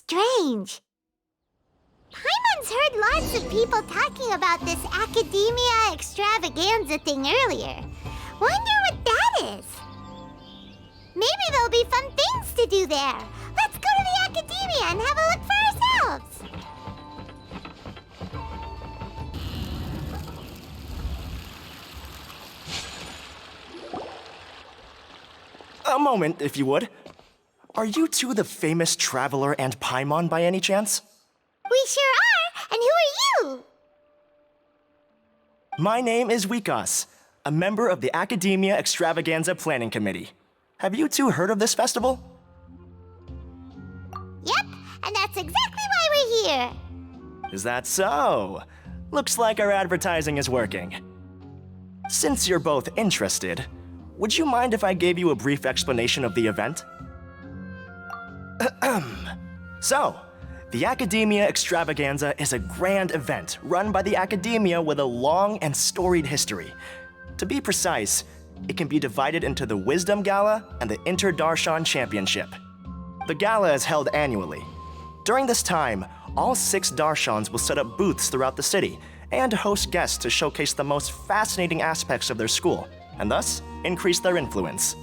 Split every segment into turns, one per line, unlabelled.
strange. Paimon's heard lots of people talking about this academia extravaganza thing earlier. Wonder what that is. Maybe there'll be fun things to do there. Let's go to the academia and have a look for ourselves.
A moment, if you would. Are you two the famous Traveler and Paimon by any chance?
We sure are, and who are you?
My name is Wikas, a member of the Academia Extravaganza Planning Committee. Have you two heard of this festival?
Yep, and that's exactly why we're here.
Is that so? Looks like our advertising is working. Since you're both interested, would you mind if I gave you a brief explanation of the event? So, the Academia Extravaganza is a grand event run by the Academia with a long and storied history. To be precise, it can be divided into the Wisdom Gala and the Inter-Darshan Championship. The gala is held annually. During this time, all 6 Darshans will set up booths throughout the city and host guests to showcase the most fascinating aspects of their school, and thus increase their influence.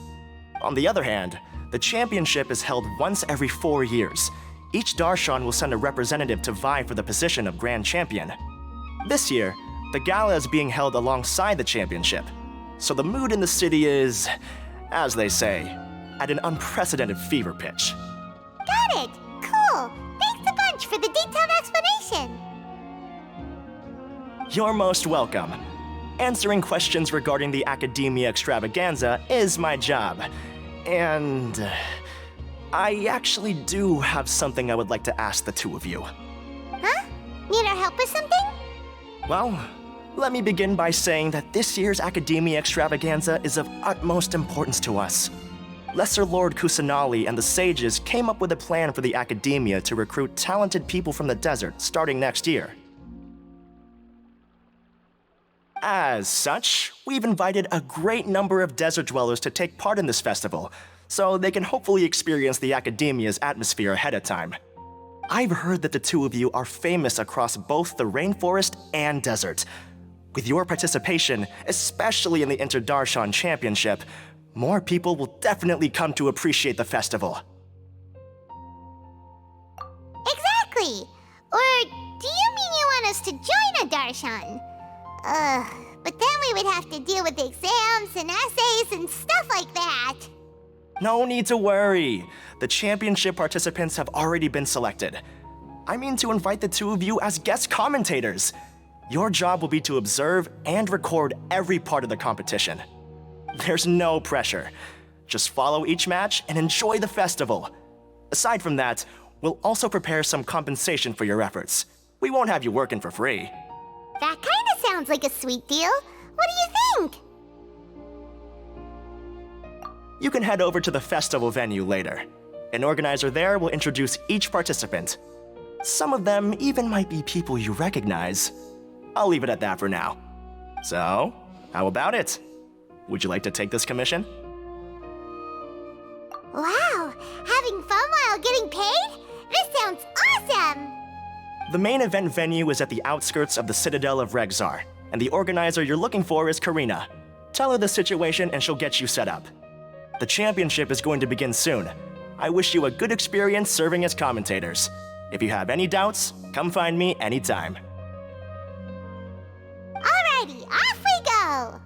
On the other hand, the championship is held once every 4 years. Each Darshan will send a representative to vie for the position of Grand Champion. This year, the gala is being held alongside the championship, so the mood in the city is, as they say, at an unprecedented fever pitch.
Got it! Cool! Thanks a bunch for the detailed explanation!
You're most welcome. Answering questions regarding the Academia Extravaganza is my job. And I actually do have something I would like to ask the two of you.
Huh? Need our help with something?
Well, let me begin by saying that this year's Academia Extravaganza is of utmost importance to us. Lesser Lord Kusanali and the sages came up with a plan for the Academia to recruit talented people from the desert starting next year. As such, we've invited a great number of desert dwellers to take part in this festival, so they can hopefully experience the Academia's atmosphere ahead of time. I've heard that the two of you are famous across both the rainforest and desert. With your participation, especially in the Inter-Darshan Championship, more people will definitely come to appreciate the festival.
Exactly! Or do you mean you want us to join a Darshan? But then we would have to deal with exams and essays and stuff like that.
No need to worry. The championship participants have already been selected. I mean to invite the two of you as guest commentators. Your job will be to observe and record every part of the competition. There's no pressure. Just follow each match and enjoy the festival. Aside from that, we'll also prepare some compensation for your efforts. We won't have you working for free.
That kinda sounds like a sweet deal. What do you think?
You can head over to the festival venue later. An organizer there will introduce each participant. Some of them even might be people you recognize. I'll leave it at that for now. So, how about it? Would you like to take this commission?
Wow! Having fun while getting paid? This sounds awesome!
The main event venue is at the outskirts of the Citadel of Regzar, and the organizer you're looking for is Karina. Tell her the situation and she'll get you set up. The championship is going to begin soon. I wish you a good experience serving as commentators. If you have any doubts, come find me anytime.
Alrighty, off we go!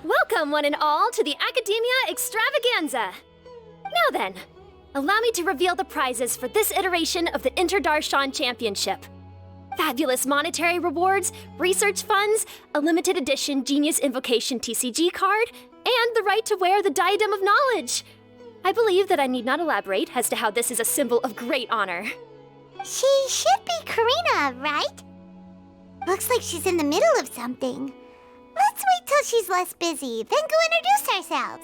Welcome, one and all, to the Academia Extravaganza! Now then, allow me to reveal the prizes for this iteration of the Inter-Darshan Championship. Fabulous monetary rewards, research funds, a limited edition Genius Invocation TCG card, and the right to wear the Diadem of Knowledge. I believe that I need not elaborate as to how this is a symbol of great honor.
She should be Karina, right? Looks like she's in the middle of something. Let's wait till she's less busy, then go introduce ourselves.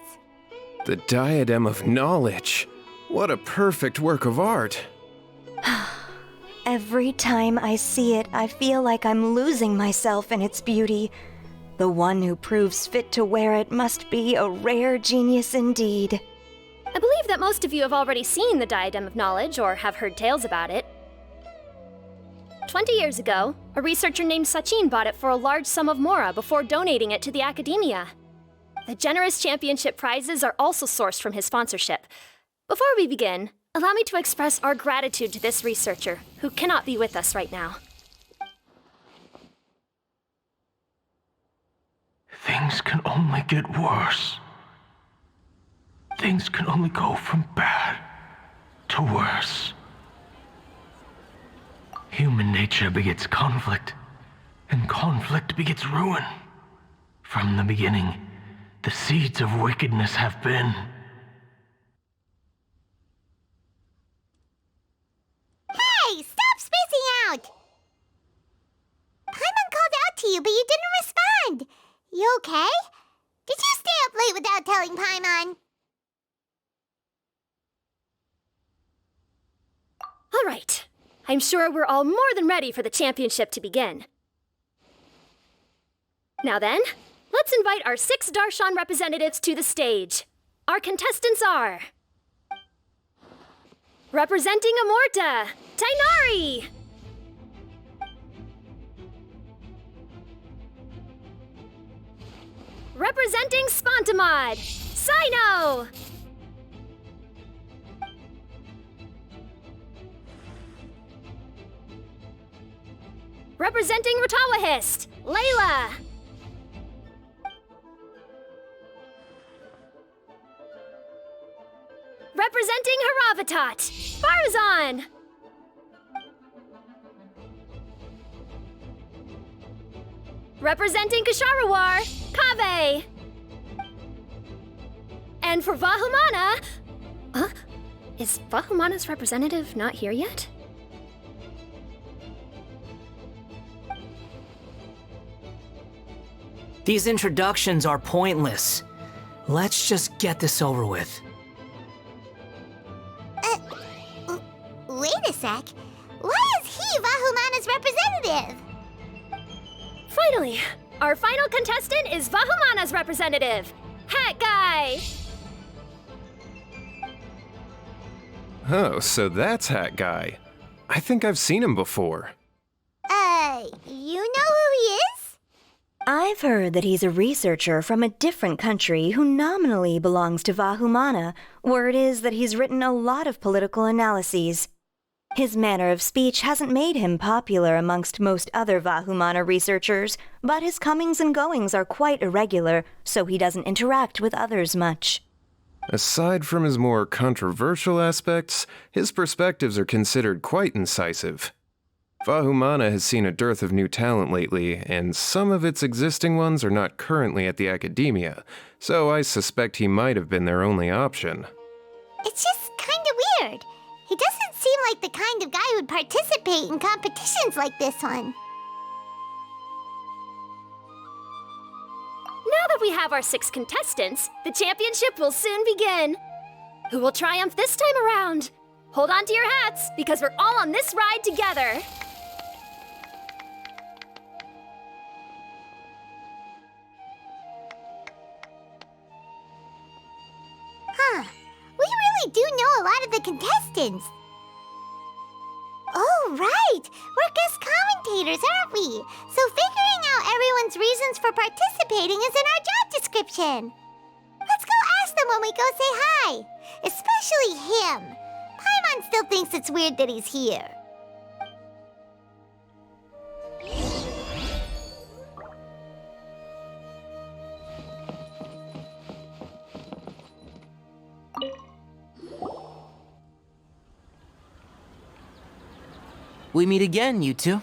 The Diadem of Knowledge. What a perfect work of art.
Every time I see it, I feel like I'm losing myself in its beauty. The one who proves fit to wear it must be a rare genius indeed.
I believe that most of you have already seen the Diadem of Knowledge or have heard tales about it. 20 years ago, a researcher named Sachin bought it for a large sum of mora before donating it to the academia. The generous championship prizes are also sourced from his sponsorship. Before we begin, allow me to express our gratitude to this researcher, who cannot be with us right now.
Things can only get worse. Things can only go from bad to worse. Human nature begets conflict, and conflict begets ruin. From the beginning, the seeds of wickedness have been.
Hey, stop spacing out! Paimon called out to you, but you didn't respond. You okay? Did you stay up late without telling Paimon?
All right. I'm sure we're all more than ready for the championship to begin. Now then, let's invite our 6 Darshan representatives to the stage. Our contestants are... Representing Amorta, Tainari! Representing Spontamod, Sino! Representing Ratawahist, Layla! Representing Haravatat, Farazan! Representing Kasharawar, Kaveh! And for Vahumana... Is Vahumana's representative not here yet?
These introductions are pointless. Let's just get this over with.
Wait a sec. Why is he Vahumana's representative?
Finally, our final contestant is Vahumana's representative, Hat Guy!
Oh, so that's Hat Guy. I think I've seen him before.
You know who he is?
I've heard that he's a researcher from a different country who nominally belongs to Vahumana. Word is that he's written a lot of political analyses. His manner of speech hasn't made him popular amongst most other Vahumana researchers, but his comings and goings are quite irregular, so he doesn't interact with others much.
Aside from his more controversial aspects, his perspectives are considered quite incisive. Vahumana has seen a dearth of new talent lately, and some of its existing ones are not currently at the academia, so I suspect he might have been their only option.
It's just kinda weird. He doesn't seem like the kind of guy who'd participate in competitions like this one.
Now that we have our 6 contestants, the championship will soon begin. Who will triumph this time around? Hold on to your hats, because we're all on this ride together.
Huh. We really do know a lot of the contestants. Oh, right! We're guest commentators, aren't we? So figuring out everyone's reasons for participating is in our job description. Let's go ask them when we go say hi. Especially him. Paimon still thinks it's weird that he's here.
We meet again, you two.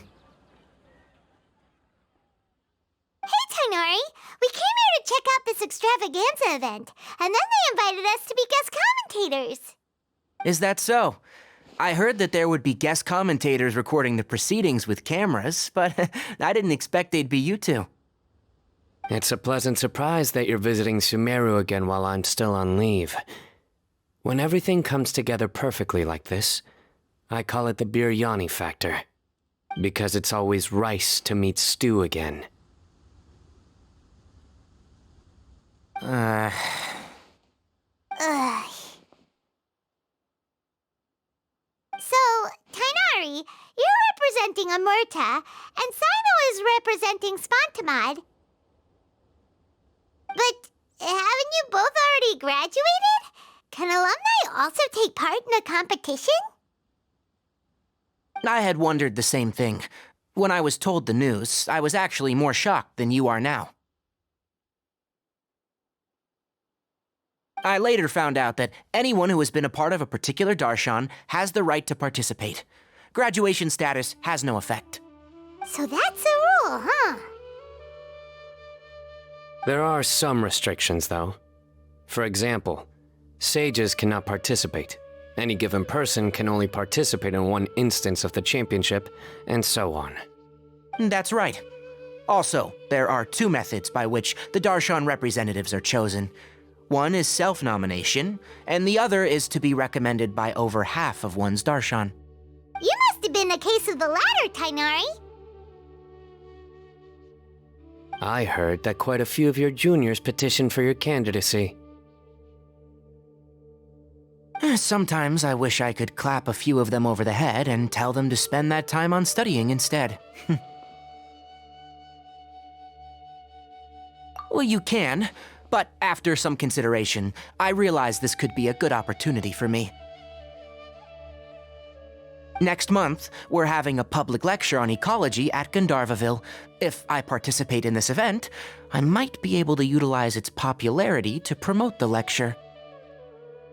Hey, Tainari! We came here to check out this extravaganza event, and then they invited us to be guest
Is that so? I heard that there would be guest commentators recording the proceedings with cameras, but I didn't expect they'd be you two.
It's a pleasant surprise that you're visiting Sumeru again while I'm still on leave. When everything comes together perfectly like this, I call it the biryani factor. Because it's always rice to meet stew again.
Ugh. So, Tainari, you're representing Amurta, and Sino is representing Spontamod. But haven't you both already graduated? Can alumni also take part in a competition?
I had wondered the same thing. When I was told the news, I was actually more shocked than you are now. I later found out that anyone who has been a part of a particular darshan has the right to participate. Graduation status has no effect.
So that's a rule, huh?
There are some restrictions, though. For example, sages cannot participate. Any given person can only participate in one instance of the championship, and so on.
That's right. Also, there are two methods by which the darshan representatives are chosen. One is self-nomination, and the other is to be recommended by over half of one's darshan.
You must have been a case of the latter, Tainari.
I heard that quite a few of your juniors petitioned for your candidacy.
Sometimes I wish I could clap a few of them over the head and tell them to spend that time on studying instead. Well, you can, but after some consideration, I realized this could be a good opportunity for me. Next month, we're having a public lecture on ecology at Gandharvaville. If I participate in this event, I might be able to utilize its popularity to promote the lecture.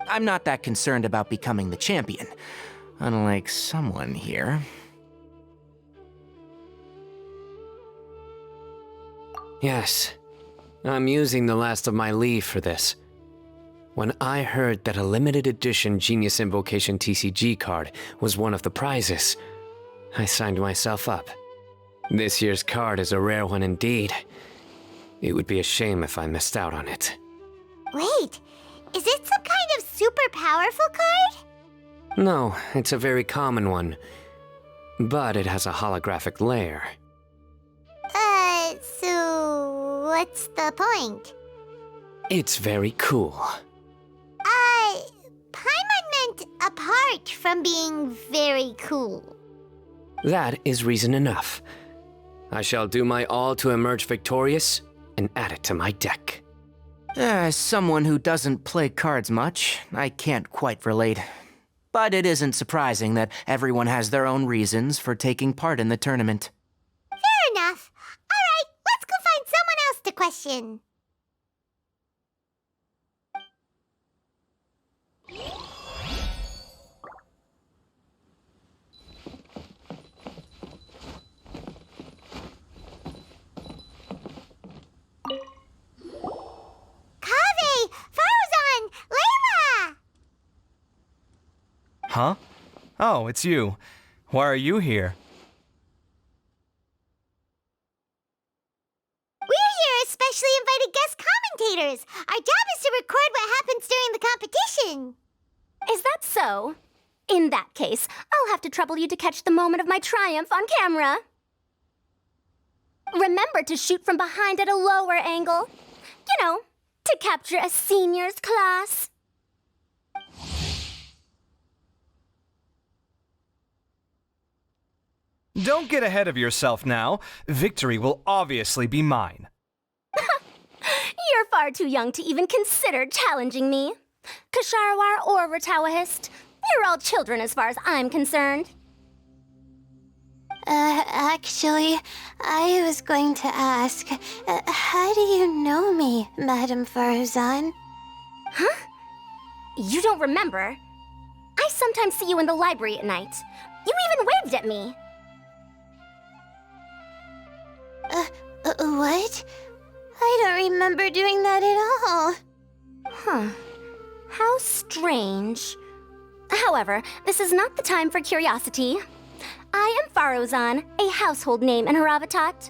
I'm not that concerned about becoming the champion, unlike someone here.
Yes, I'm using the last of my leave for this. When I heard that a limited edition Genius Invocation TCG card was one of the prizes, I signed myself up. This year's card is a rare one indeed. It would be a shame if I missed out on it.
Wait, is it some kind of super powerful card?
No, it's a very common one. But it has a holographic layer.
So what's the point?
It's very cool.
Paimon meant apart from being very cool.
That is reason enough. I shall do my all to emerge victorious and add it to my deck.
As someone who doesn't play cards much, I can't quite relate. But it isn't surprising that everyone has their own reasons for taking part in the tournament.
Fair enough. All right, let's go find someone else to question. Kaveh, Farzan, Layla!
Huh? Oh, it's you. Why are you here?
We're here as specially invited guest commentators. Our job is to record what happens during the competition.
Is that so? In that case, I'll have to trouble you to catch the moment of my triumph on camera. Remember to shoot from behind at a lower angle. You know, to capture a seniors class.
Don't get ahead of yourself now. Victory will obviously be mine.
You're far too young to even consider challenging me. Kasharawar or Ratawahist, you're all children as far as I'm concerned.
Actually, I was going to ask, how do you know me, Madam Farzan?
Huh? You don't remember? I sometimes see you in the library at night. You even waved at me.
What? I don't remember doing that at all.
Huh. How strange. How
However, this is not the time for curiosity. I am Farozan, a household name in Haravatat.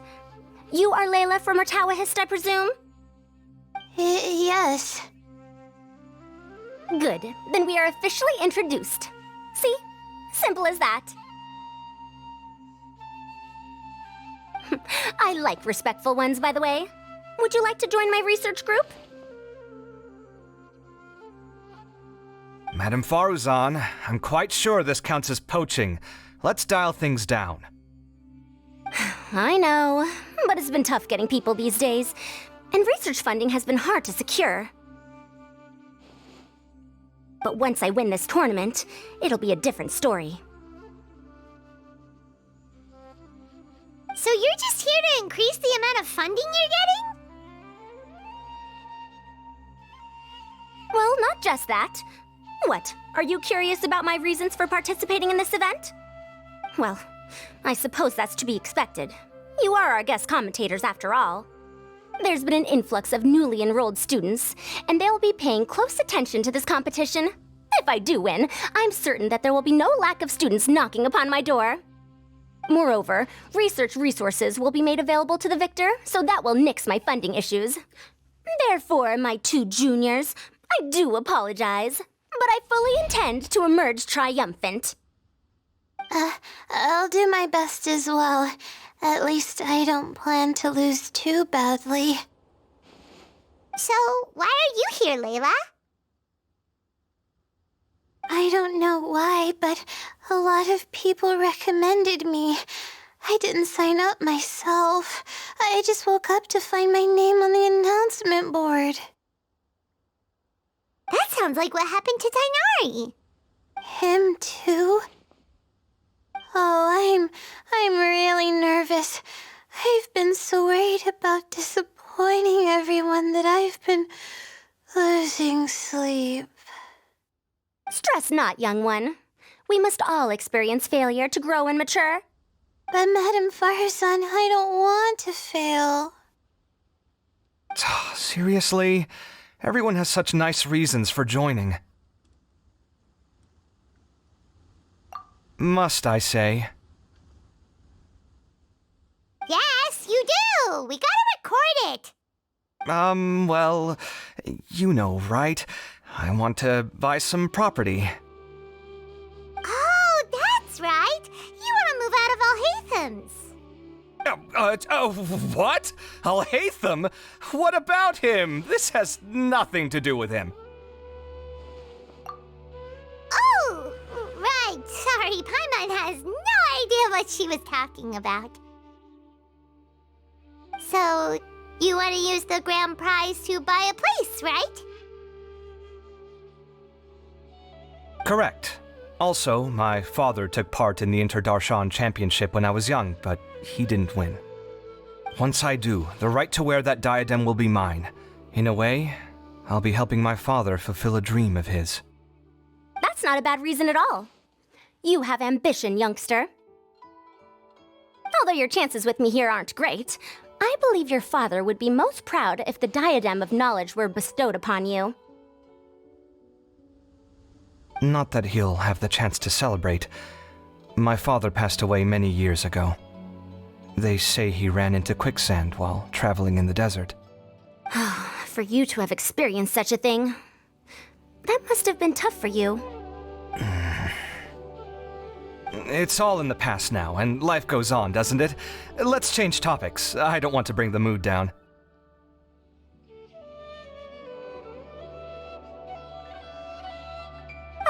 You are Layla from Murtawahist, I presume?
Yes.
Good. Then we are officially introduced. See? Simple as that. I like respectful ones, by the way. Would you like to join my research group?
Madam Faruzan, I'm quite sure this counts as poaching. Let's dial things down.
I know, but it's been tough getting people these days, and research funding has been hard to secure. But once I win this tournament, it'll be a different story.
So you're just here to increase the amount of funding you're getting?
Well, not just that. What, are you curious about my reasons for participating in this event? Well, I suppose that's to be expected. You are our guest commentators after all. There's been an influx of newly enrolled students, and they'll be paying close attention to this competition. If I do win, I'm certain that there will be no lack of students knocking upon my door. Moreover, research resources will be made available to the victor, so that will nix my funding issues. Therefore, my two juniors, I do apologize, but I fully intend to emerge triumphant.
I'll do my best as well. At least I don't plan to lose too badly. So, why are you here, Layla? I don't know why, but a lot of people recommended me. I didn't sign up myself. I just woke up to find my name on the announcement board. That sounds like what happened to Tainari. Him too? Oh, I'm really nervous. I've been so worried about disappointing everyone that I've been losing sleep.
Stress not, young one. We must all experience failure to grow and mature.
But Madame Farsan, I don't want to fail.
Seriously? Everyone has such nice reasons for joining. Must I say?
Yes, you do! We gotta record it!
Well, you know, right? I want to buy some property.
Oh, that's right! You want to move out of Alhatham's.
What? Al-Haytham? What about him? This has nothing to do with him.
Oh, right. Sorry, Paimon has no idea what she was talking about. So, you want to use the grand prize to buy a place, right?
Correct. Also, my father took part in the Inter-Darshan Championship when I was young, but he didn't win. Once I do, the right to wear that diadem will be mine. In a way, I'll be helping my father fulfill a dream of his.
That's not a bad reason at all. You have ambition, youngster. Although your chances with me here aren't great, I believe your father would be most proud if the diadem of knowledge were bestowed upon you.
Not that he'll have the chance to celebrate. My father passed away many years ago. They say he ran into quicksand while traveling in the desert.
For you to have experienced such a thing, that must have been tough for you.
It's all in the past now, and life goes on, doesn't it? Let's change topics. I don't want to bring the mood down.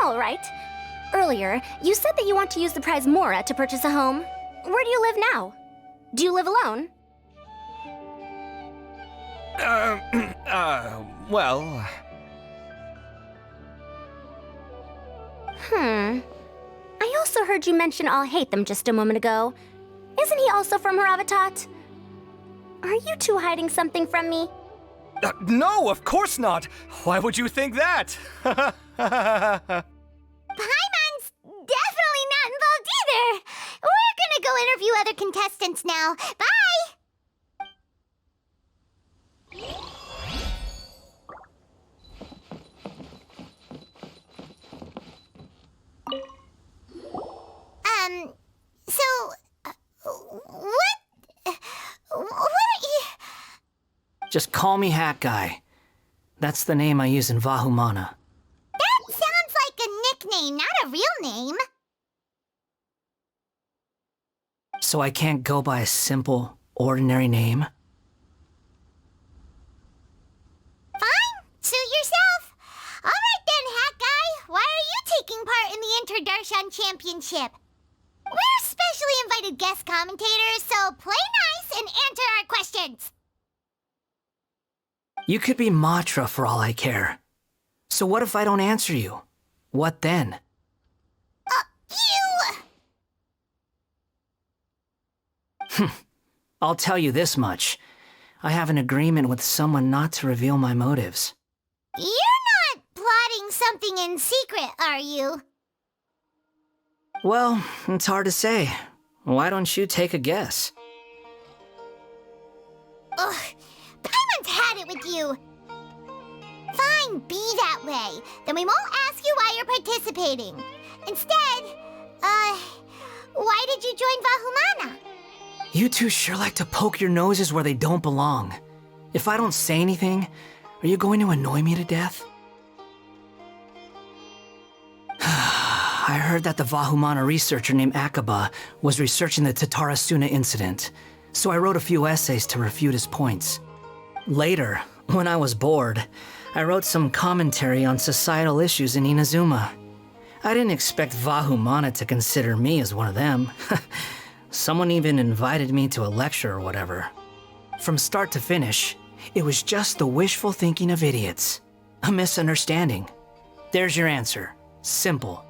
All right. Earlier, you said that you want to use the prize Mora to purchase a home. Where do you live now? Do you live alone?
Well...
I also heard you mention Al-Haytham just a moment ago. Isn't he also from Haravatat? Are you two hiding something from me?
No, of course not! Why would you think that?
Paimon's definitely not involved either! We're gonna go interview other contestants now. Bye!
Just call me Hat Guy. That's the name I use in Vahumana.
That sounds like a nickname, not a real name.
So I can't go by a simple, ordinary name?
Fine, suit yourself. All right then, Hat Guy. Why are you taking part in the Interdarshan Championship? We're specially invited guest commentators, so play nice and answer our questions.
You could be Matra for all I care. So what if I don't answer you? What then? I'll tell you this much. I have an agreement with someone not to reveal my motives.
You're not plotting something in secret, are you?
Well, it's hard to say. Why don't you take a guess?
Ugh, Paimon's had it with you. Fine, be that way. Then we won't ask you why you're participating. Instead, why did you join Vahumana?
You two sure like to poke your noses where they don't belong. If I don't say anything, are you going to annoy me to death? I heard that the Vahumana researcher named Akaba was researching the Tatarasuna incident, so I wrote a few essays to refute his points. Later, when I was bored, I wrote some commentary on societal issues in Inazuma. I didn't expect Vahumana to consider me as one of them. Someone even invited me to a lecture or whatever. From start to finish, it was just the wishful thinking of idiots. A misunderstanding. There's your answer. Simple.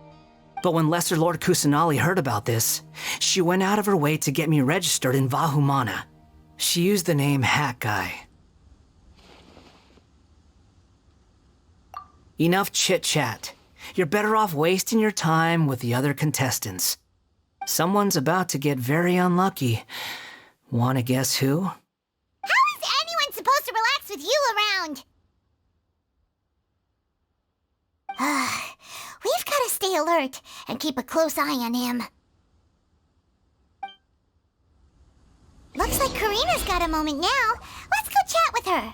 But when Lesser Lord Kusanali heard about this, she went out of her way to get me registered in Vahumana. She used the name Hat Guy. Enough chit-chat. You're better off wasting your time with the other contestants. Someone's about to get very unlucky. Wanna guess who?
How is anyone supposed to relax with you around? We've got to stay alert and keep a close eye on him. Looks like Karina's got a moment now. Let's go chat with her.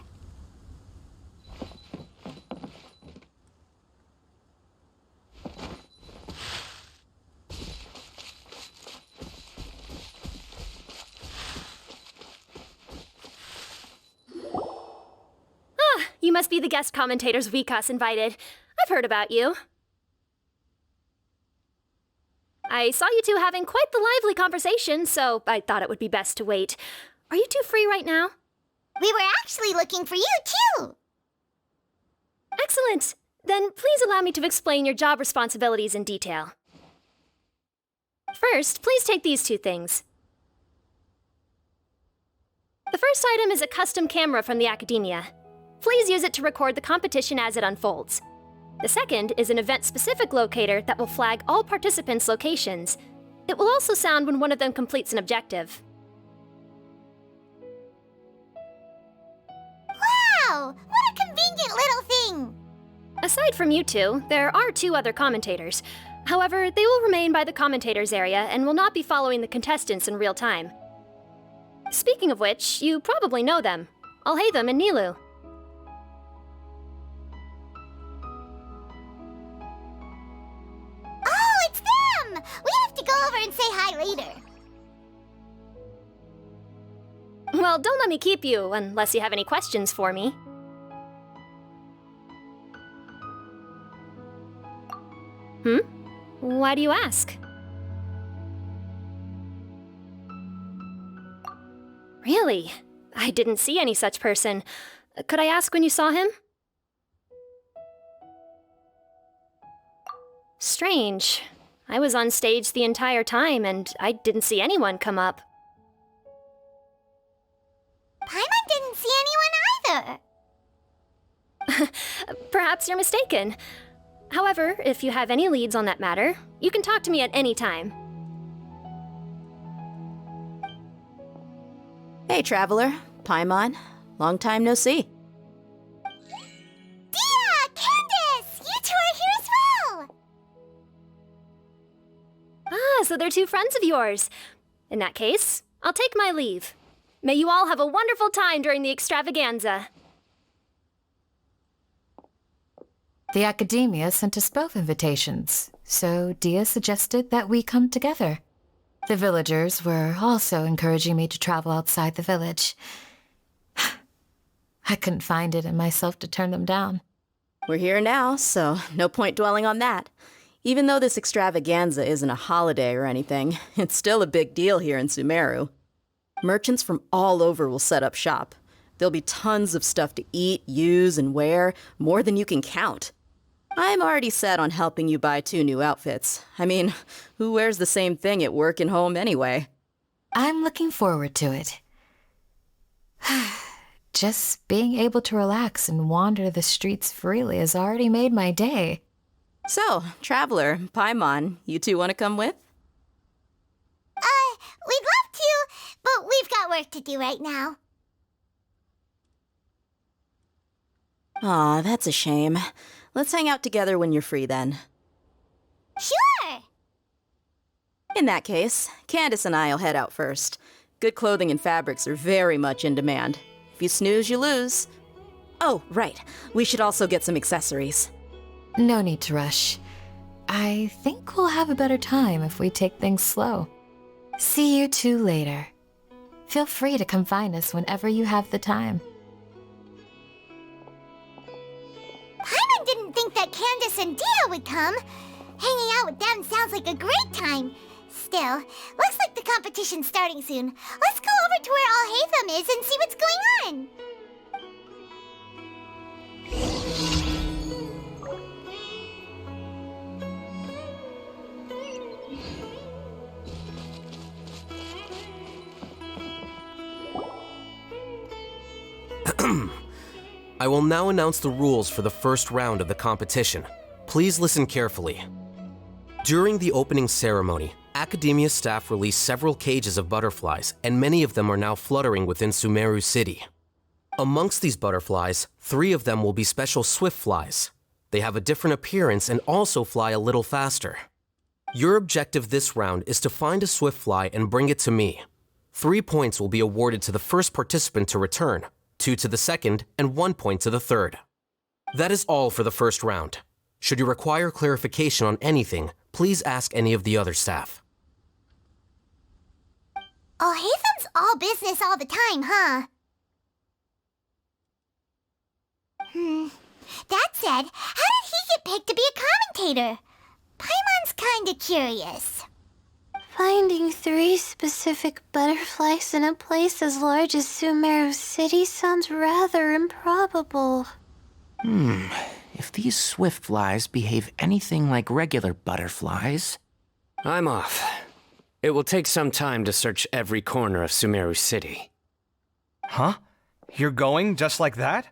You must be the guest commentators Vikas invited. I've heard about you. I saw you two having quite the lively conversation, so I thought it would be best to wait. Are you two free right now?
We were actually looking for you, too.
Excellent. Then please allow me to explain your job responsibilities in detail. First, please take these two things. The first item is a custom camera from the Academia. Please use it to record the competition as it unfolds. The second is an event-specific locator that will flag all participants' locations. It will also sound when one of them completes an objective.
Wow! What a convenient little thing!
Aside from you two, there are two other commentators. However, they will remain by the commentators area and will not be following the contestants in real time. Speaking of which, you probably know them. Alhaitham and Nilu.
Oh, it's them! We have to go over and say hi later.
Well, don't let me keep you, unless you have any questions for me. Why do you ask? Really? I didn't see any such person. Could I ask when you saw him? Strange. I was on stage the entire time, and I didn't see anyone come up.
Paimon didn't see anyone either.
Perhaps you're mistaken. However, if you have any leads on that matter, you can talk to me at any time.
Hey, Traveler. Paimon. Long time no see.
Dia! Candace! You two are here as well!
Ah, so they're two friends of yours. In that case, I'll take my leave. May you all have a wonderful time during the extravaganza.
The academia sent us both invitations, so Dia suggested that we come together. The villagers were also encouraging me to travel outside the village. I couldn't find it in myself to turn them down.
We're here now, so no point dwelling on that. Even though this extravaganza isn't a holiday or anything, it's still a big deal here in Sumeru. Merchants from all over will set up shop. There'll be tons of stuff to eat, use, and wear, more than you can count. I'm already set on helping you buy 2 new outfits. I mean, who wears the same thing at work and home anyway?
I'm looking forward to it. Just being able to relax and wander the streets freely has already made my day.
So, Traveler, Paimon, you two want to come with?
We'd love to, but we've got work to do right now.
Aw, that's a shame. Let's hang out together when you're free then.
Sure!
In that case, Candace and I'll head out first. Good clothing and fabrics are very much in demand. If you snooze, you lose. Oh, right. We should also get some accessories.
No need to rush. I think we'll have a better time if we take things slow. See you two later. Feel free to come find us whenever you have the time.
Paimon didn't think that Candace and Dia would come. Hanging out with them sounds like a great time. Still, looks like the competition's starting soon. Let's go over to where Alhaitham is and see what's going on.
I will now announce the rules for the first round of the competition. Please listen carefully. During the opening ceremony, Academia staff released several cages of butterflies, and many of them are now fluttering within Sumeru City. Amongst these butterflies, 3 of them will be special swift flies. They have a different appearance and also fly a little faster. Your objective this round is to find a swift fly and bring it to me. 3 points will be awarded to the first participant to return, 2 to the second, and 1 point to the third. That is all for the first round. Should you require clarification on anything, please ask any of the other staff.
Alhaitham's all business all the time, huh? That said, how did he get picked to be a commentator? Paimon's kinda curious.
Finding 3 specific butterflies in a place as large as Sumeru City sounds rather improbable.
If these swift flies behave anything like regular butterflies...
I'm off. It will take some time to search every corner of Sumeru City.
Huh? You're going just like that?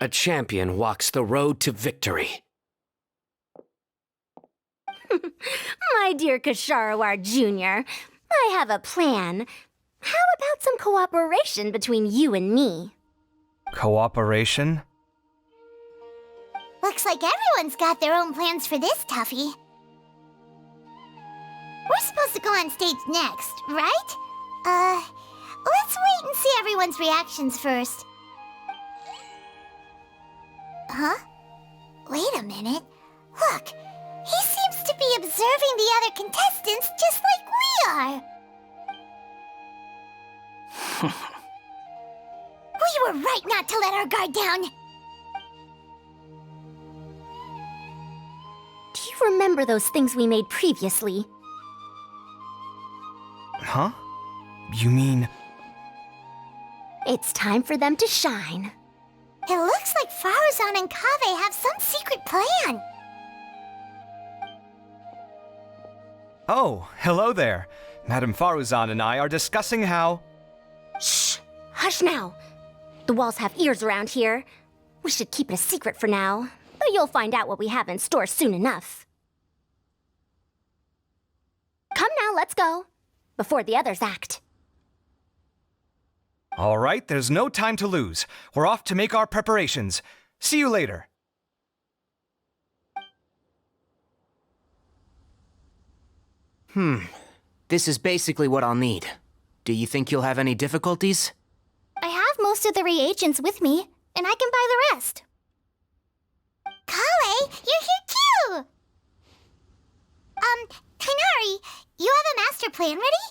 A champion walks the road to victory.
My dear Kasharawar Jr., I have a plan. How about some cooperation between you and me?
Cooperation?
Looks like everyone's got their own plans for this, Tuffy. We're supposed to go on stage next, right? Let's wait and see everyone's reactions first. Huh? Wait a minute. Look, he seems to be observing the other contestants just like we are. We were right not to let our guard down.
Do you remember those things we made previously?
Huh? You mean...
It's time for them to shine.
It looks like Faruzan and Kaveh have some secret plan.
Oh, hello there. Madame Faruzan and I are discussing how...
Shh! Hush now! The walls have ears around here. We should keep it a secret for now, but you'll find out what we have in store soon enough. Come now, let's go. Before the others act.
All right, there's no time to lose. We're off to make our preparations. See you later.
This is basically what I'll need. Do you think you'll have any difficulties?
I have most of the reagents with me, and I can buy the rest.
Kale, you're here too! Kainari, you have a master plan ready?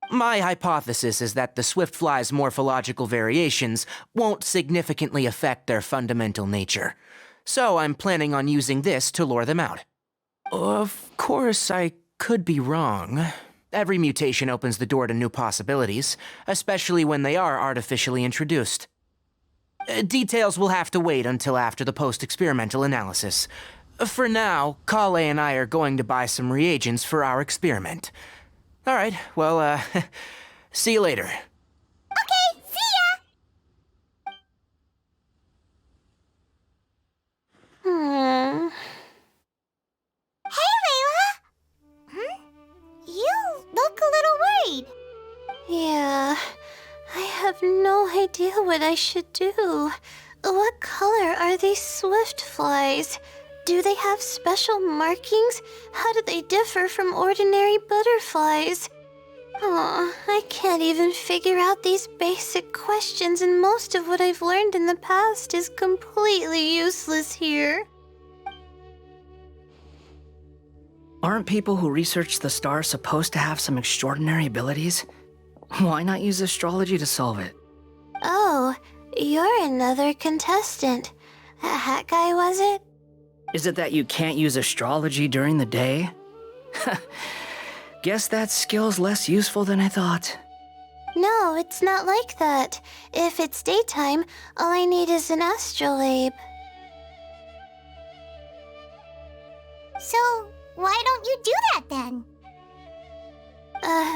My hypothesis is that the Swiftfly's morphological variations won't significantly affect their fundamental nature. So I'm planning on using this to lure them out. Of course, I could be wrong. Every mutation opens the door to new possibilities, especially when they are artificially introduced. Details will have to wait until after the post-experimental analysis. For now, Kale and I are going to buy some reagents for our experiment. All right, well, see you later.
Okay, see ya! Hey, Layla! You look a little worried.
Yeah, I have no idea what I should do. What color are these swift flies? Do they have special markings? How do they differ from ordinary butterflies? Oh, I can't even figure out these basic questions, and most of what I've learned in the past is completely useless here.
Aren't people who research the stars supposed to have some extraordinary abilities? Why not use astrology to solve it?
Oh, you're another contestant. A hat guy, was it?
Is it that you can't use astrology during the day? Guess that skill's less useful than I thought.
No, it's not like that. If it's daytime, all I need is an astrolabe.
So, why don't you do that then?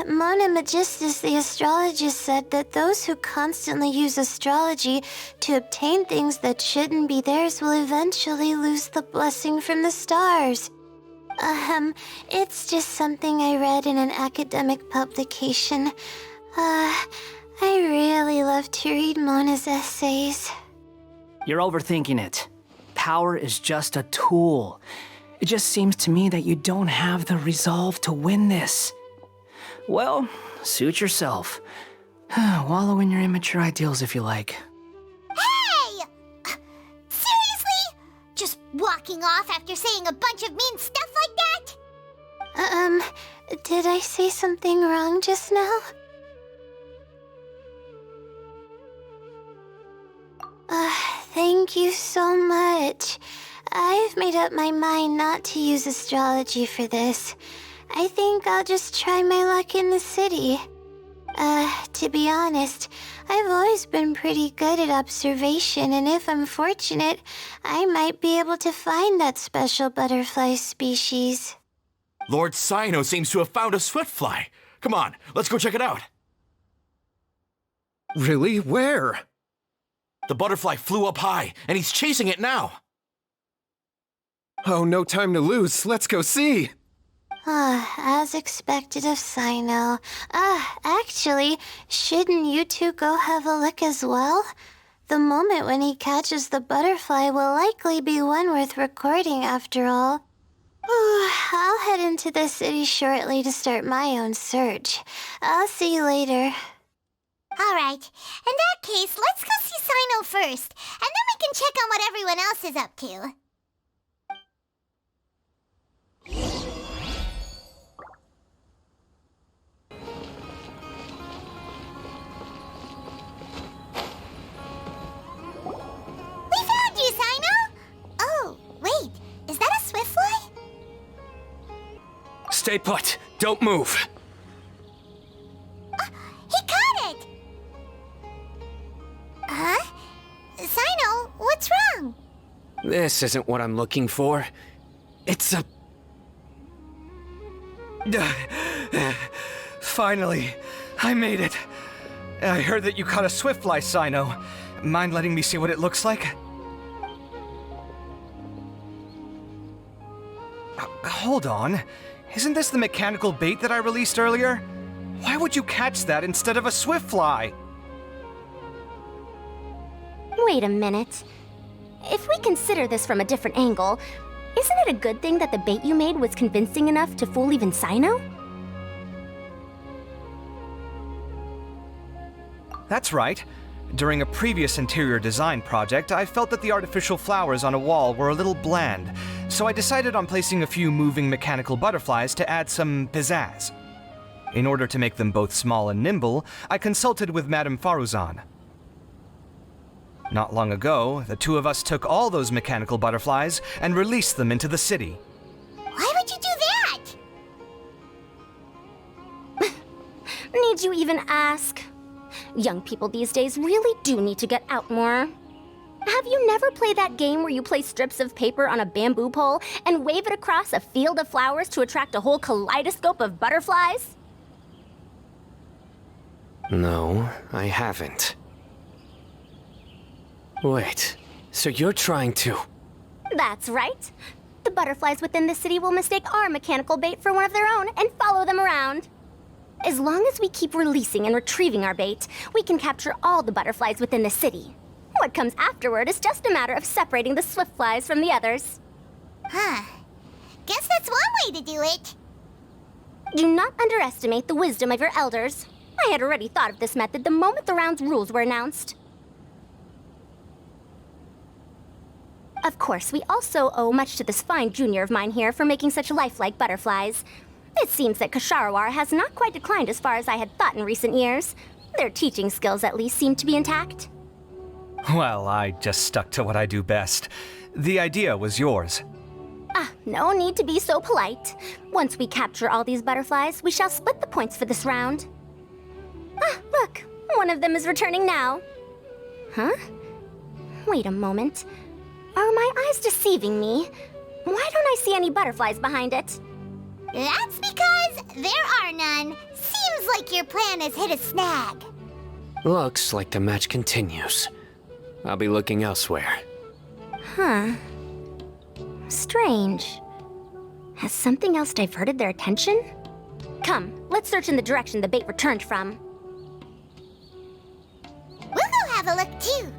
Mona Magistus the astrologist said that those who constantly use astrology to obtain things that shouldn't be theirs will eventually lose the blessing from the stars. It's just something I read in an academic publication. I really love to read Mona's essays.
You're overthinking it. Power is just a tool. It just seems to me that you don't have the resolve to win this. Well, suit yourself. Wallow in your immature ideals if you like.
Hey! Seriously? Just walking off after saying a bunch of mean stuff like that?
Did I say something wrong just now? Thank you so much. I've made up my mind not to use astrology for this. I think I'll just try my luck in the city. To be honest, I've always been pretty good at observation, and if I'm fortunate, I might be able to find that special butterfly species.
Lord Sino seems to have found a swiftfly. Come on, let's go check it out.
Really? Where?
The butterfly flew up high, and he's chasing it now.
Oh, no time to lose. Let's go see.
As expected of Sino. Actually, shouldn't you two go have a look as well? The moment when he catches the butterfly will likely be one worth recording after all. I'll head into the city shortly to start my own search. I'll see you later.
Alright, in that case, let's go see Sino first, and then we can check on what everyone else is up to. We found you, Sino! Oh, wait, is that a swiftfly?
Stay put. Don't move.
He caught it! Huh? Sino, what's wrong?
This isn't what I'm looking for. It's a...
Finally, I made it. I heard that you caught a swiftfly, Sino. Mind letting me see what it looks like? Hold on. Isn't this the mechanical bait that I released earlier? Why would you catch that instead of a swiftfly?
Wait a minute. If we consider this from a different angle, isn't it a good thing that the bait you made was convincing enough to fool even Sino?
That's right. During a previous interior design project, I felt that the artificial flowers on a wall were a little bland, so I decided on placing a few moving mechanical butterflies to add some pizzazz. In order to make them both small and nimble, I consulted with Madame Faruzan. Not long ago, the two of us took all those mechanical butterflies and released them into the city.
Why would you do that?
Need you even ask? Young people these days really do need to get out more. Have you never played that game where you place strips of paper on a bamboo pole and wave it across a field of flowers to attract a whole kaleidoscope of butterflies?
No, I haven't. Wait, so you're trying to...
That's right. The butterflies within the city will mistake our mechanical bait for one of their own and follow them around. As long as we keep releasing and retrieving our bait, we can capture all the butterflies within the city. What comes afterward is just a matter of separating the swift flies from the others.
Huh. Guess that's one way to do it.
Do not underestimate the wisdom of your elders. I had already thought of this method the moment the round's rules were announced. Of course, we also owe much to this fine junior of mine here for making such lifelike butterflies. It seems that Kasharawar has not quite declined as far as I had thought in recent years. Their teaching skills at least seem to be intact.
Well, I just stuck to what I do best. The idea was yours.
No need to be so polite. Once we capture all these butterflies, we shall split the points for this round. Look, one of them is returning now. Huh? Wait a moment. Are my eyes deceiving me? Why don't I see any butterflies behind it?
That's because there are none. Seems like your plan has hit a snag.
Looks like the match continues. I'll be looking elsewhere.
Huh. Strange. Has something else diverted their attention? Come, let's search in the direction the bait returned from.
We'll go have a look too.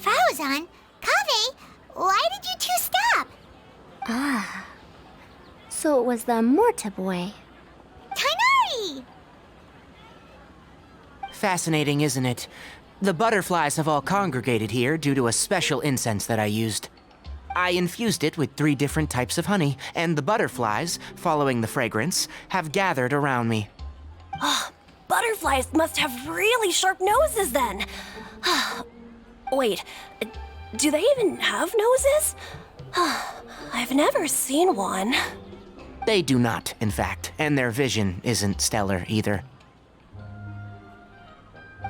Faruzan, Kaveh, why did you two stop?
So it was the Morta boy.
Tainari!
Fascinating, isn't it? The butterflies have all congregated here due to a special incense that I used. I infused it with 3 different types of honey, and the butterflies, following the fragrance, have gathered around me.
Butterflies must have really sharp noses then. Wait, do they even have noses? I've never seen one.
They do not, in fact, and their vision isn't stellar either.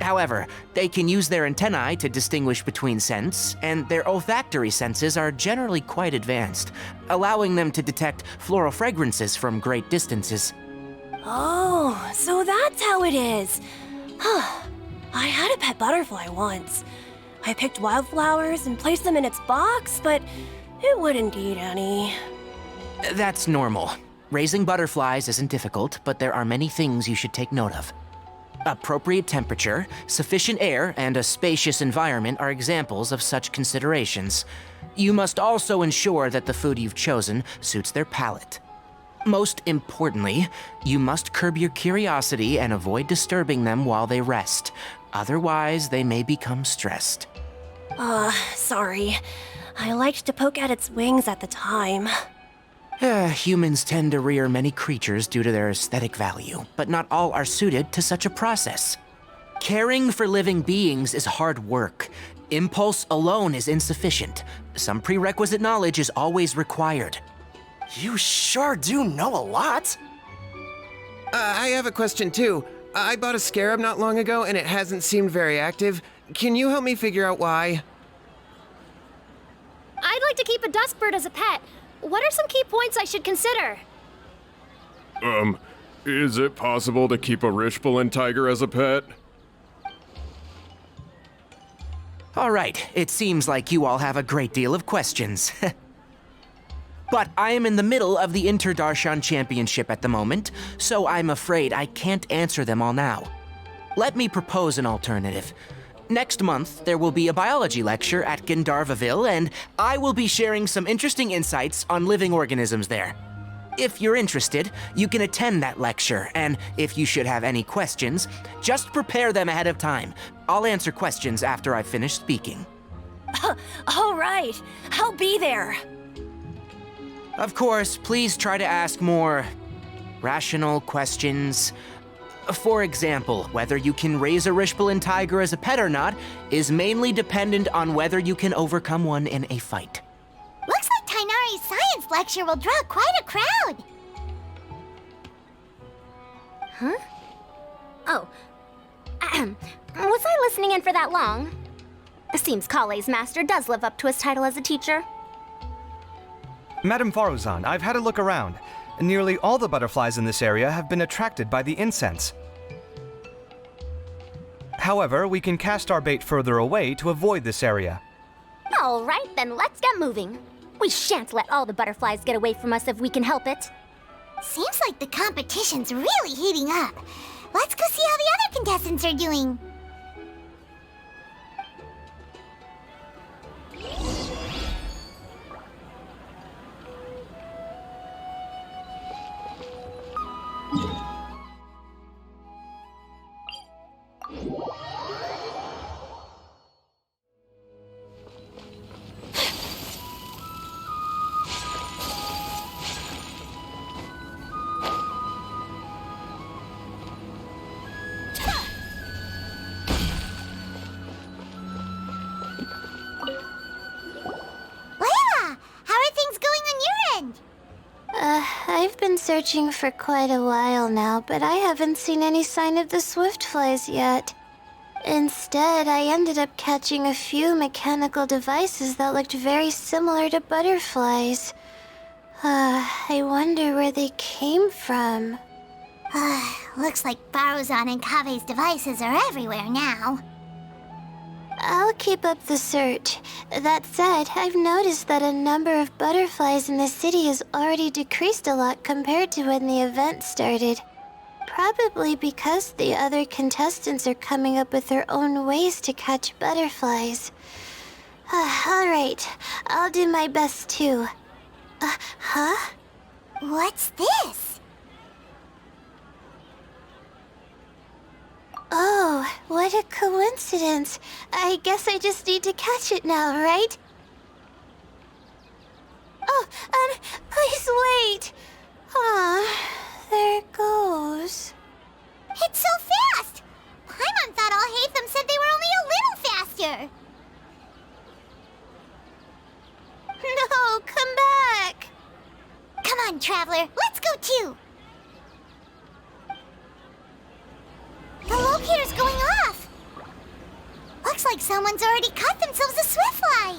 However, they can use their antennae to distinguish between scents, and their olfactory senses are generally quite advanced, allowing them to detect floral fragrances from great distances.
Oh, so that's how it is. I had a pet butterfly once. I picked wildflowers and placed them in its box, but it wouldn't eat any.
That's normal. Raising butterflies isn't difficult, but there are many things you should take note of. Appropriate temperature, sufficient air, and a spacious environment are examples of such considerations. You must also ensure that the food you've chosen suits their palate. Most importantly, you must curb your curiosity and avoid disturbing them while they rest. Otherwise, they may become stressed.
Sorry. I liked to poke at its wings at the time.
Humans tend to rear many creatures due to their aesthetic value, but not all are suited to such a process. Caring for living beings is hard work. Impulse alone is insufficient. Some prerequisite knowledge is always required.
You sure do know a lot.
I have a question too. I bought a scarab not long ago and it hasn't seemed very active. Can you help me figure out why?
I'd like to keep a duskbird as a pet. What are some key points I should consider?
Is it possible to keep a Rishbalin tiger as a pet?
All right, it seems like you all have a great deal of questions. But I am in the middle of the Inter-Darshan Championship at the moment, so I'm afraid I can't answer them all now. Let me propose an alternative. Next month, there will be a biology lecture at Gandharvaville, and I will be sharing some interesting insights on living organisms there. If you're interested, you can attend that lecture, and if you should have any questions, just prepare them ahead of time. I'll answer questions after I've finished speaking.
All right, I'll be there.
Of course, please try to ask more rational questions. For example, whether you can raise a Rishbalin tiger as a pet or not is mainly dependent on whether you can overcome one in a fight.
Looks like Tainari's science lecture will draw quite a crowd.
Huh? Oh. Was I listening in for that long? Seems Kale's master does live up to his title as a teacher.
Madame Faruzan, I've had a look around. Nearly all the butterflies in this area have been attracted by the incense. However, we can cast our bait further away to avoid this area.
All right, then let's get moving. We shan't let all the butterflies get away from us if we can help it.
Seems like the competition's really heating up. Let's go see how the other contestants are doing.
I've been searching for quite a while now, but I haven't seen any sign of the swiftflies yet. Instead, I ended up catching a few mechanical devices that looked very similar to butterflies. I wonder where they came from.
Looks like Faruzan and Kave's devices are everywhere now.
I'll keep up the search. That said, I've noticed that a number of butterflies in the city has already decreased a lot compared to when the event started. Probably because the other contestants are coming up with their own ways to catch butterflies. Alright, I'll do my best too. Huh?
What's this?
Oh, what a coincidence. I guess I just need to catch it now, right? Oh, please wait. There it goes.
It's so fast! Paimon thought all Hatham said they were only a little faster.
No, come back.
Come on, Traveler, let's go too. The locator's going off! Looks like someone's already caught themselves a swiftfly!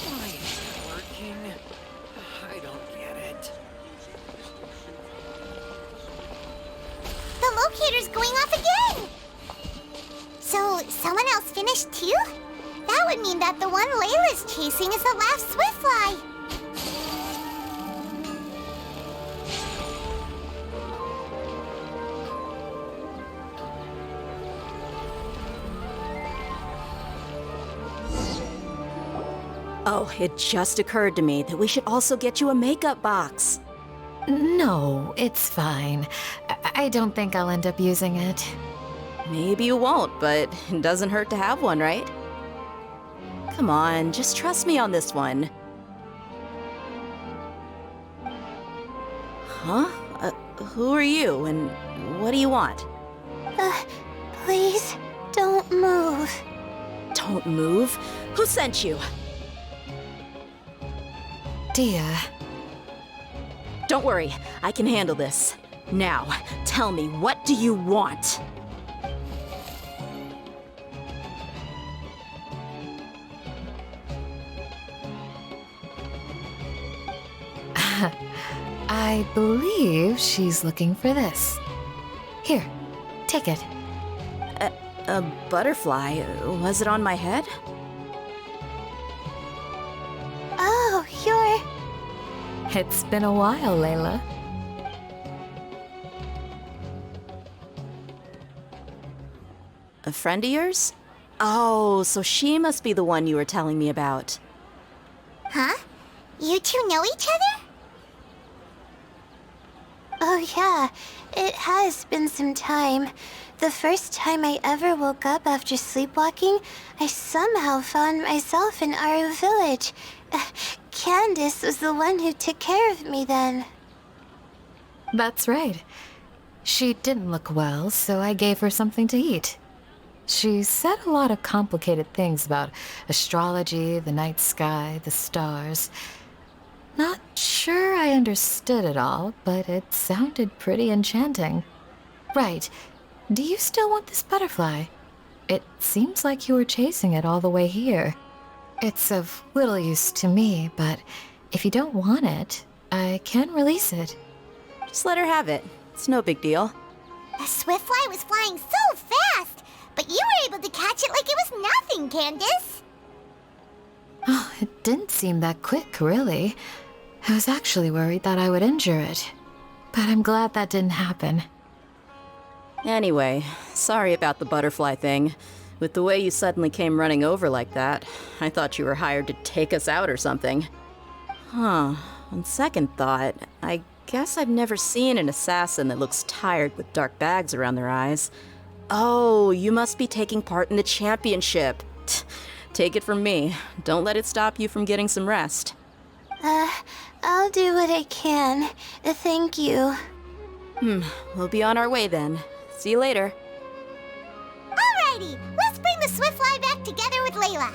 Why isn't it working? I don't get it.
The locator's going off again! So, someone else finished too? That would mean that the one Layla's chasing is the last swiftfly.
Oh, it just occurred to me that we should also get you a makeup box.
No, it's fine. I don't think I'll end up using it.
Maybe you won't, but it doesn't hurt to have one, right? Come on, just trust me on this one. Huh? Who are you, and what do you want?
Please, don't move.
Don't move? Who sent you?
Dia.
Don't worry, I can handle this. Now, tell me, what do you want?
I believe she's looking for this. Here, take it.
A butterfly? Was it on my head?
Oh, you're...
It's been a while, Layla.
A friend of yours? Oh, so she must be the one you were telling me about.
Huh? You two know each other?
Oh yeah, it has been some time. The first time I ever woke up after sleepwalking, I somehow found myself in Aru village. Candace was the one who took care of me then.
That's right. She didn't look well, so I gave her something to eat. She said a lot of complicated things about astrology, the night sky, the stars. Not sure I understood it all, but it sounded pretty enchanting. Right. Do you still want this butterfly? It seems like you were chasing it all the way here. It's of little use to me, but if you don't want it, I can release it.
Just let her have it. It's no big deal.
A swiftfly was flying so fast, but you were able to catch it like it was nothing, Candace.
Oh, it didn't seem that quick, really. I was actually worried that I would injure it, but I'm glad that didn't happen.
Anyway, sorry about the butterfly thing. With the way you suddenly came running over like that, I thought you were hired to take us out or something. Huh, on second thought, I guess I've never seen an assassin that looks tired with dark bags around their eyes. Oh, you must be taking part in the championship. Take it from me, don't let it stop you from getting some rest.
I'll do what I can. Thank you.
We'll be on our way then. See you later.
Alrighty, let's bring the swiftfly back together with Layla.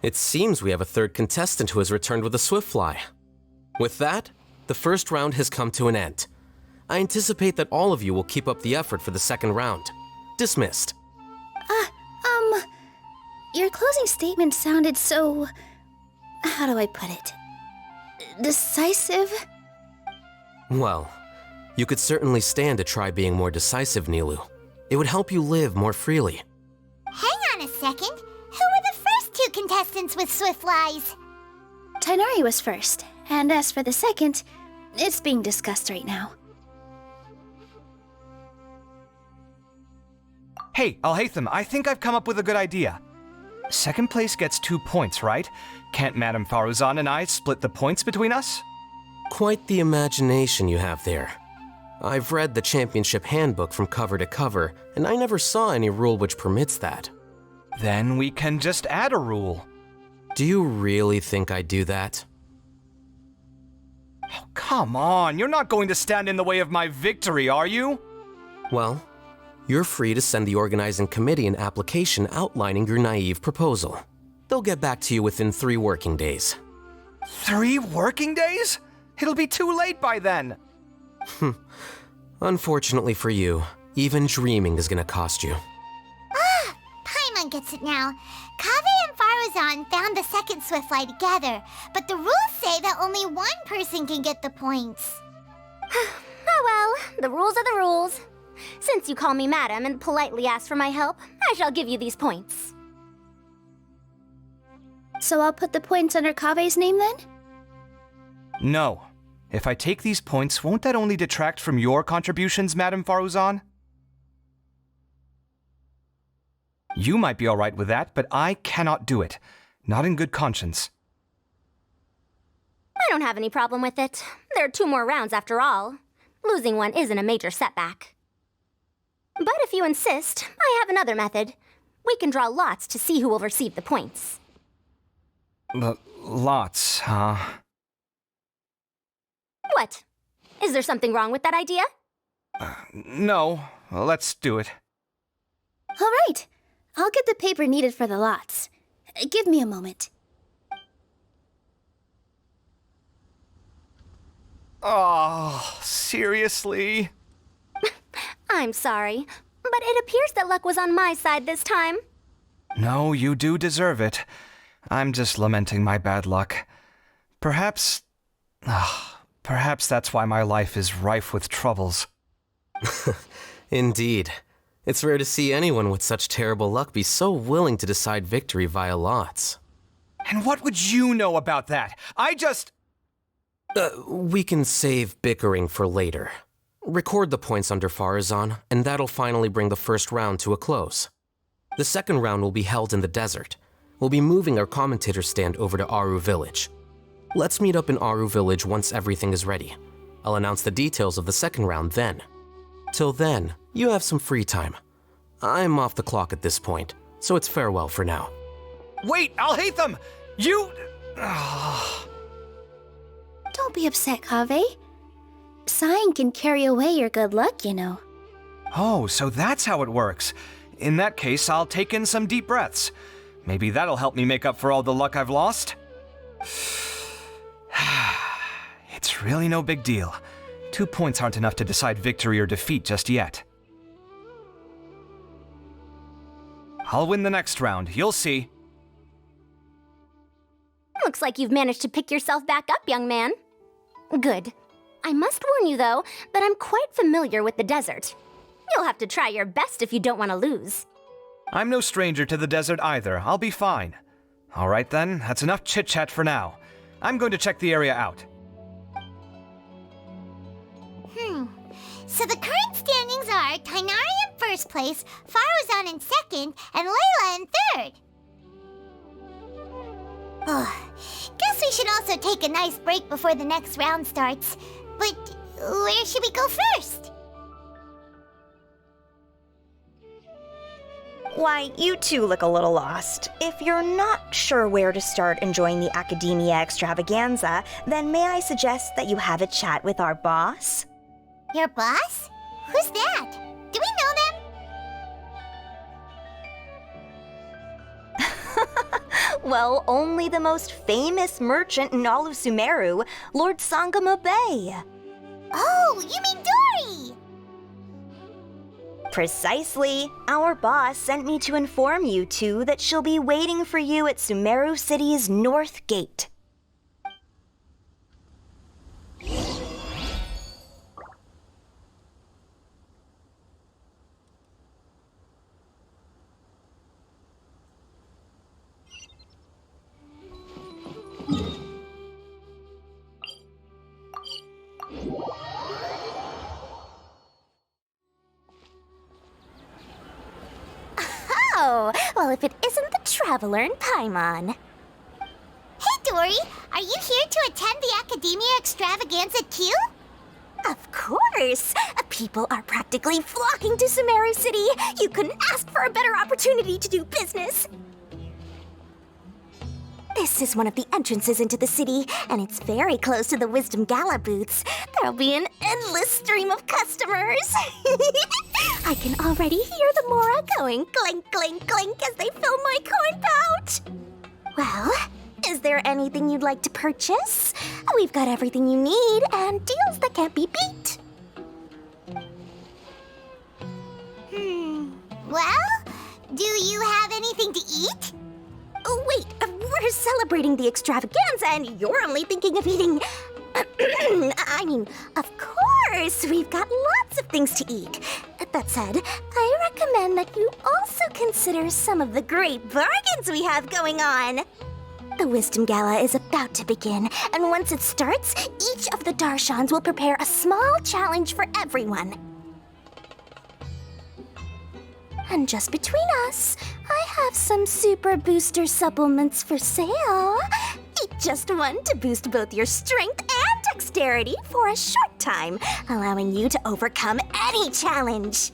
It seems we have a third contestant who has returned with a swiftfly. With that, the first round has come to an end. I anticipate that all of you will keep up the effort for the second round. Dismissed.
Your closing statement sounded so... how do I put it? Decisive?
Well, you could certainly stand to try being more decisive, Nilu. It would help you live more freely.
Hang on a second. Who were the first two contestants with swiftflies?
Tainari was first, and as for the second, it's being discussed right now.
Hey, Alhaitham, I think I've come up with a good idea. Second place gets 2 points, right? Can't Madame Faruzan and I split the points between us?
Quite the imagination you have there. I've read the championship handbook from cover to cover, and I never saw any rule which permits that.
Then we can just add a rule.
Do you really think I'd do that?
Oh, come on, you're not going to stand in the way of my victory, are you?
Well, you're free to send the organizing committee an application outlining your naive proposal. They'll get back to you within 3 working days.
3 working days? It'll be too late by then.
Unfortunately for you, even dreaming is gonna cost you.
Paimon gets it now. Kaveh and Faruzan found the second swiftfly together, but the rules say that only one person can get the points.
Oh well, the rules are the rules. Since you call me madam and politely ask for my help, I shall give you these points. So I'll put the points under Kaveh's name then?
No. If I take these points, won't that only detract from your contributions, Madame Faruzan? You might be alright with that, but I cannot do it. Not in good conscience.
I don't have any problem with it. There are 2 more rounds after all. Losing one isn't a major setback. But if you insist, I have another method. We can draw lots to see who will receive the points.
Lots, huh?
What? Is there something wrong with that idea?
No. Let's do it.
All right. I'll get the paper needed for the lots. Give me a moment.
Oh, seriously?
I'm sorry, but it appears that luck was on my side this time.
No, you do deserve it. I'm just lamenting my bad luck. Perhaps that's why my life is rife with troubles.
Indeed. It's rare to see anyone with such terrible luck be so willing to decide victory via lots.
And what would you know about that?
We can save bickering for later. Record the points under Farazan, and that'll finally bring the first round to a close. The second round will be held in the desert. We'll be moving our commentator stand over to Aru Village. Let's meet up in Aru Village once everything is ready. I'll announce the details of the second round then. Till then, you have some free time. I'm off the clock at this point, so it's farewell for now.
Wait, I'll hate them! You...
Don't be upset, Kaveh. Sighing can carry away your good luck, you know.
Oh, so that's how it works. In that case, I'll take in some deep breaths. Maybe that'll help me make up for all the luck I've lost. It's really no big deal. 2 points aren't enough to decide victory or defeat just yet. I'll win the next round, you'll see.
Looks like you've managed to pick yourself back up, young man. Good. I must warn you, though, that I'm quite familiar with the desert. You'll have to try your best if you don't want to lose.
I'm no stranger to the desert either. I'll be fine. All right then, that's enough chit-chat for now. I'm going to check the area out.
So the current standings are Tainari in first place, Faruzan in second, and Layla in third. Guess we should also take a nice break before the next round starts. But where should we go first?
Why, you two look a little lost. If you're not sure where to start enjoying the Academia extravaganza, then may I suggest that you have a chat with our boss?
Your boss? Who's that? Do we know them?
Well, only the most famous merchant in all of Sumeru, Lord Sangamo Bay.
Oh, you mean Dory!
Precisely. Our boss sent me to inform you two that she'll be waiting for you at Sumeru City's North Gate.
Oh, well, if it isn't the Traveler in Paimon.
Hey, Dory! Are you here to attend the Academia extravaganza too?
Of course! People are practically flocking to Sumeru City. You couldn't ask for a better opportunity to do business. This is one of the entrances into the city, and it's very close to the Wisdom Gala booths. There'll be an endless stream of customers. I can already hear the Mora going clink, clink, clink as they fill my coin pouch. Well, is there anything you'd like to purchase? We've got everything you need and deals that can't be beat.
Well, do you have anything to eat?
Oh, wait, we're celebrating the extravaganza and you're only thinking of eating... I mean, of course, we've got lots of things to eat. That said, I recommend that you also consider some of the great bargains we have going on. The Wisdom Gala is about to begin, and once it starts, each of the Darshans will prepare a small challenge for everyone. And just between us, I have some super booster supplements for sale. Eat Just one to boost both your strength and dexterity for a short time, allowing you to overcome any challenge.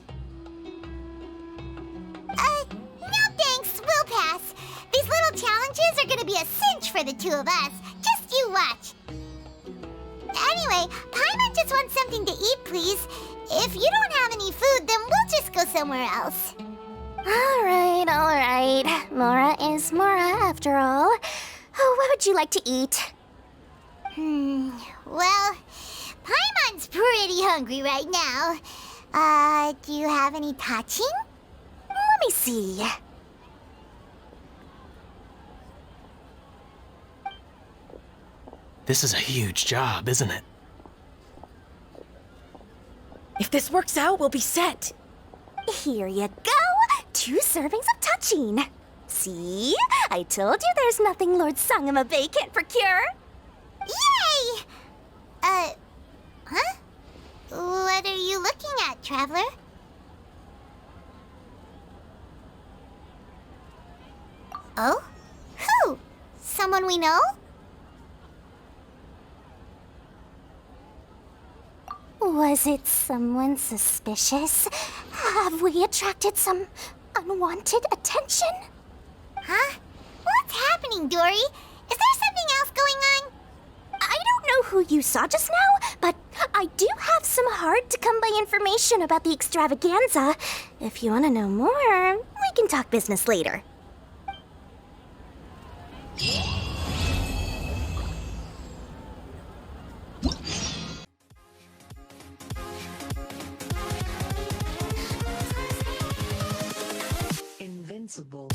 No thanks, we'll pass. These little challenges are gonna be a cinch for the two of us. Just you watch. Anyway, Paimon just wants something to eat, please. If you don't have any food, then we'll just go somewhere else.
All right. Mora is Mora, after all. Oh, what would you like to eat?
Well, Paimon's pretty hungry right now. Do you have any touching?
Let me see.
This is a huge job, isn't it?
If this works out, we'll be set.
Here you go! 2 servings of touching. See? I told you there's nothing Lord Sangamabe can't procure.
Yay! Huh? What are you looking at, Traveler? Oh? Who? Someone we know?
Was it someone suspicious? Have we attracted some unwanted attention?
Huh? What's happening, Dory? Is there something else going on?
I don't know who you saw just now, but I do have some hard-to-come-by information about the extravaganza. If you want to know more, we can talk business later.
Invincible.